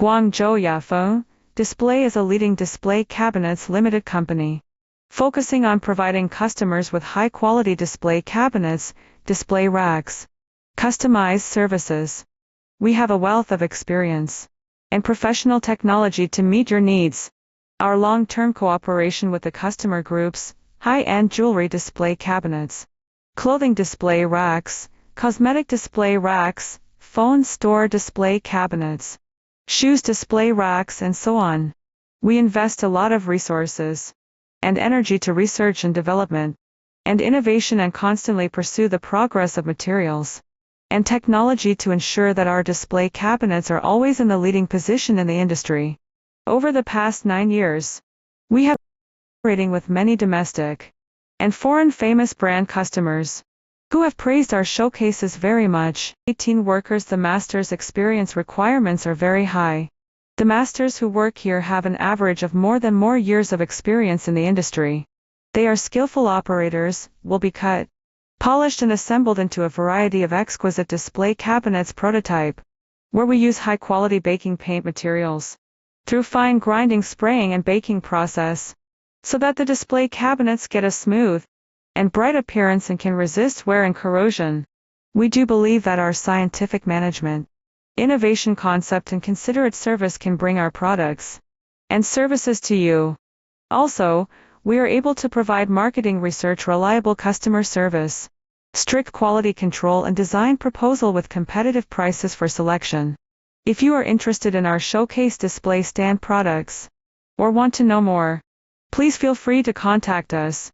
Guangzhou Yafeng Display is a leading display cabinets limited company, focusing on providing customers with high-quality display cabinets, display racks, customized services. We have a wealth of experience and professional technology to meet your needs. Our long-term cooperation with the customer groups, high-end jewelry display cabinets, clothing display racks, cosmetic display racks, phone store display cabinets, shoes display racks, and so on. We invest a lot of resources and energy to research and development and innovation and constantly pursue the progress of materials and technology to ensure that our display cabinets are always in the leading position in the industry. Over the past 9 years, we have been cooperating with many domestic and foreign famous brand customers who have praised our showcases very much. 18 workers. The masters' experience requirements are very high. The masters who work here have an average of more years of experience in the industry. They are skillful operators, will be cut, polished and assembled into a variety of exquisite display cabinets prototype, where we use high-quality baking paint materials through fine grinding, spraying and baking process, so that the display cabinets get a smooth and bright appearance and can resist wear and corrosion. We do believe that our scientific management, innovation concept and considerate service can bring our products and services to you. Also, we are able to provide marketing research, reliable customer service, strict quality control and design proposal with competitive prices for selection. If you are interested in our showcase display stand products or want to know more, please feel free to contact us.